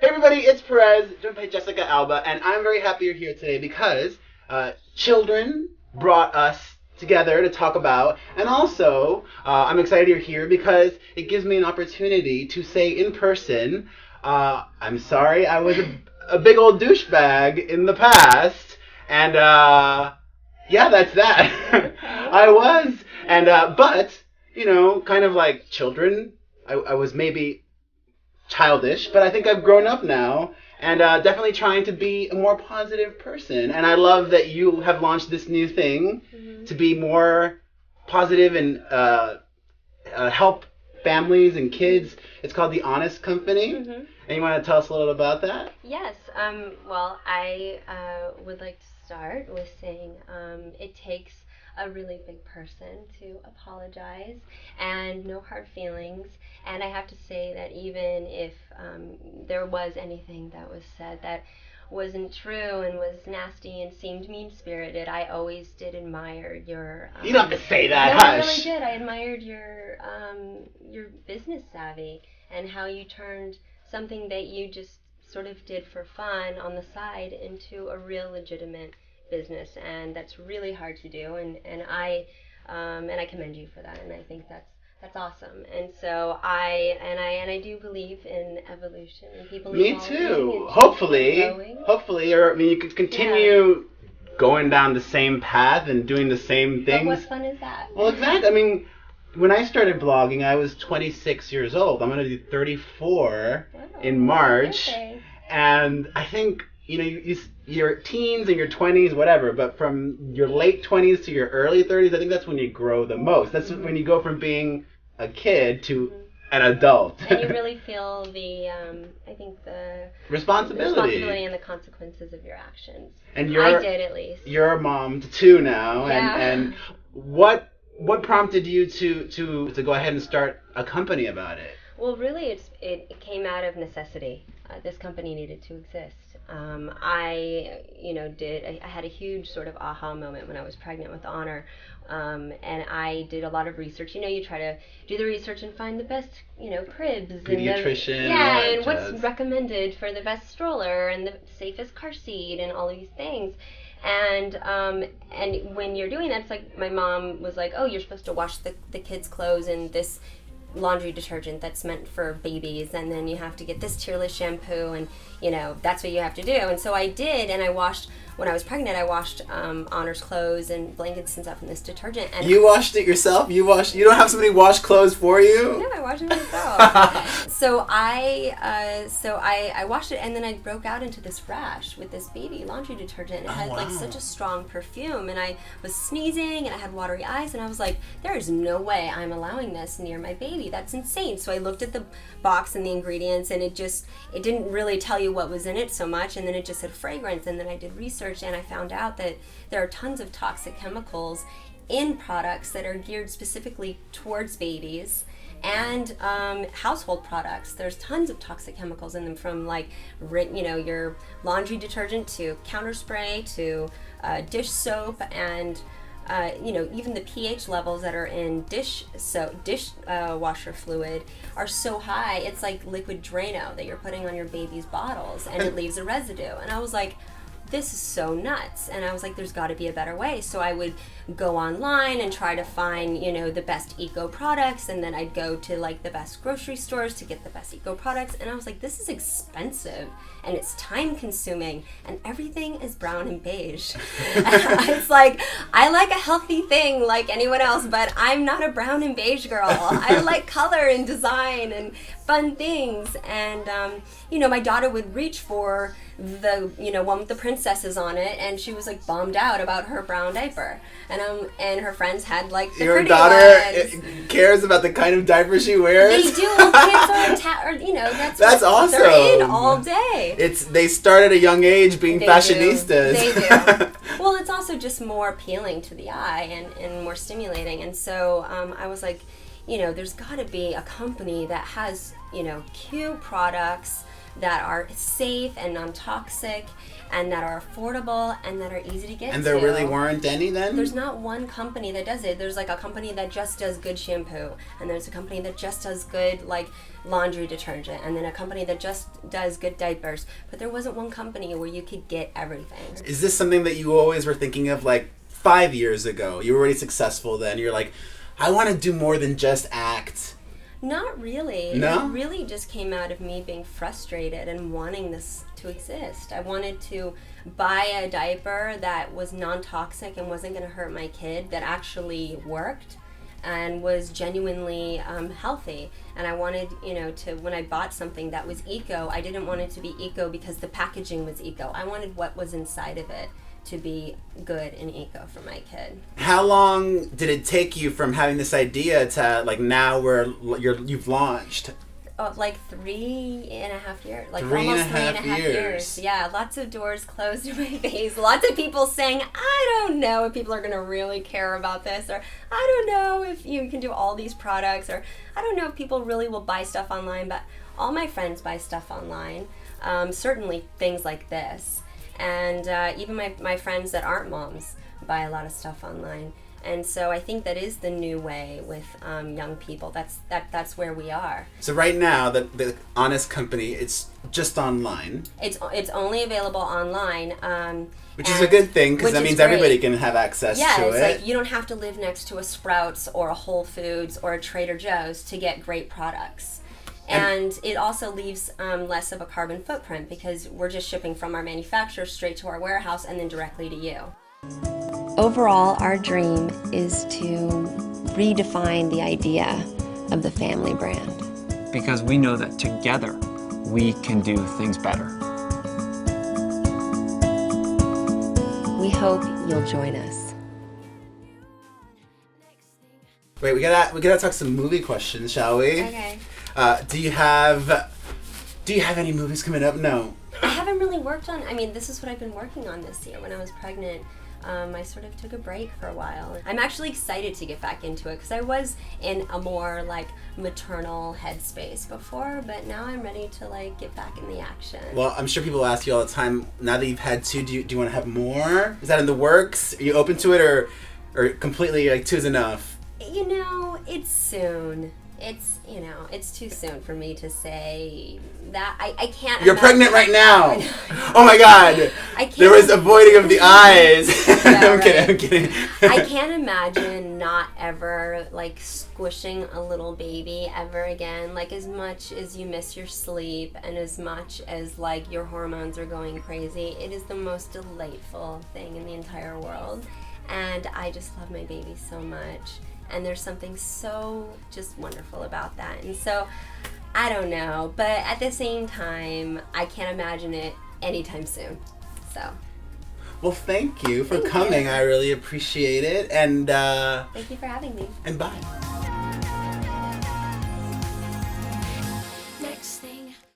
Hey everybody, it's Perez, joined by Jessica Alba, and I'm very happy you're here today because children brought us together to talk about, and also I'm excited you're here because it gives me an opportunity to say in person, I'm sorry I was a big old douchebag in the past, and yeah, that's that. I was, and but, you know, kind of like children, I was maybe childish, but I think I've grown up now and definitely trying to be a more positive person. And I love that you have launched this new thing to be more positive and help families and kids. It's called The Honest Company. And you want to tell us a little about that? Yes. Well, I would like to start with saying it takes a really big person to apologize and no hard feelings. And I have to say that even if there was anything that was said that wasn't true and was nasty and seemed mean-spirited, I always did admire your... you don't have to say that, no, hush. I really did. I admired your business savvy and how you turned something that you just sort of did for fun on the side into a real legitimate business, and that's really hard to do, and I commend you for that, and I think that's awesome. And so I do believe in evolution and people. Me too. Hopefully, or I mean, you could continue going down the same path and doing the same things. But what fun is that? Well, exactly. I mean, when I started blogging, I was 26 years old. I'm going to do 34 in March, and I think, you know, your teens and your 20s, whatever, but from your late 20s to your early 30s, I think that's when you grow the most. That's when you go from being a kid to an adult. And you really feel the, I think the responsibility and the consequences of your actions. And I did, at least. You're a mom to two now, yeah. and what prompted you to go ahead and start a company about it? Well, really, it came out of necessity. This company needed to exist. I had a huge sort of aha moment when I was pregnant with Honor, and I did a lot of research. You know, you try to do the research and find the best, cribs. Pediatrician. And what's recommended for the best stroller and the safest car seat and all of these things. And when you're doing that, it's like my mom was like, oh, you're supposed to wash the kids' clothes in this laundry detergent that's meant for babies, and then you have to get this tearless shampoo, and that's what you have to do. And so I did, and I washed, when I was pregnant, I washed Honor's clothes and blankets and stuff in this detergent. And you washed it yourself? You don't have somebody wash clothes for you? No, I washed it myself. So I washed it, and then I broke out into this rash with this baby laundry detergent, and it had like such a strong perfume, and I was sneezing, and I had watery eyes, and I was like, there is no way I'm allowing this near my baby. That's insane. So I looked at the box and the ingredients, and it didn't really tell you what was in it so much, and then it just said fragrance, and then I did research, and I found out that there are tons of toxic chemicals in products that are geared specifically towards babies, and household products. There's tons of toxic chemicals in them, from like your laundry detergent to counter spray to dish soap, and even the pH levels that are in dish washer fluid are so high, it's like liquid Drano that you're putting on your baby's bottles, and it leaves a residue. And I was like, this is so nuts. And I was like, there's got to be a better way. So I would go online and try to find, the best eco products, and then I'd go to like the best grocery stores to get the best eco products. And I was like, this is expensive, and it's time consuming, and everything is brown and beige. It's like, I like a healthy thing like anyone else, but I'm not a brown and beige girl. I like color and design and fun things. And my daughter would reach for the one with the princesses on it, and she was like bummed out about her brown diaper, and her friends had like the your pretty daughter ones. Cares about the kind of diaper she wears. They do. Kids are that's awesome. They're in all day. They start at a young age being fashionistas. They do. Well, it's also just more appealing to the eye and more stimulating, and so I was like, there's got to be a company that has cute products that are safe and non-toxic and that are affordable and that are easy to get And there really weren't any then? There's not one company that does it. There's like a company that just does good shampoo, and there's a company that just does good like laundry detergent, and then a company that just does good diapers. But there wasn't one company where you could get everything. Is this something that you always were thinking of like 5 years ago? You were already successful then. You're like, I want to do more than just act. Not really. No? It really just came out of me being frustrated and wanting this to exist. I wanted to buy a diaper that was non-toxic and wasn't going to hurt my kid, that actually worked and was genuinely healthy. And I wanted, to, when I bought something that was eco, I didn't want it to be eco because the packaging was eco. I wanted what was inside of it to be good and eco for my kid. How long did it take you from having this idea to like now where you've launched? Like 3.5 years. Like 3.5 almost 3.5 years. Yeah, lots of doors closed in my face. Lots of people saying, I don't know if people are going to really care about this, or I don't know if you can do all these products, or I don't know if people really will buy stuff online. But all my friends buy stuff online. Certainly things like this. And even my friends that aren't moms buy a lot of stuff online. And so I think that is the new way with young people. That's where we are. So right now, the Honest Company, it's just online. It's only available online. Which is a good thing, because that means everybody can have access to it. Yeah, it's like you don't have to live next to a Sprouts or a Whole Foods or a Trader Joe's to get great products. And it also leaves less of a carbon footprint because we're just shipping from our manufacturer straight to our warehouse and then directly to you. Overall, our dream is to redefine the idea of the family brand. Because we know that together we can do things better. We hope you'll join us. Wait, we gotta talk some movie questions, shall we? Okay. Do you have any movies coming up? No. I haven't really worked on. This is what I've been working on this year. When I was pregnant, I sort of took a break for a while. I'm actually excited to get back into it because I was in a more like maternal headspace before, but now I'm ready to like get back in the action. Well, I'm sure people ask you all the time. Now that you've had 2, do you want to have more? Is that in the works? Are you open to it, or completely like 2 is enough? It's soon. It's too soon for me to say that. I can't. You're pregnant right now. Oh my God. There was avoiding of the eyes. Yeah, I'm kidding. I can't imagine not ever like squishing a little baby ever again. Like as much as you miss your sleep and as much as like your hormones are going crazy, it is the most delightful thing in the entire world. And I just love my baby so much. And there's something so just wonderful about that. And so, I don't know. But at the same time, I can't imagine it anytime soon. So. Well, thank you for coming. I really appreciate it. And thank you for having me. And bye.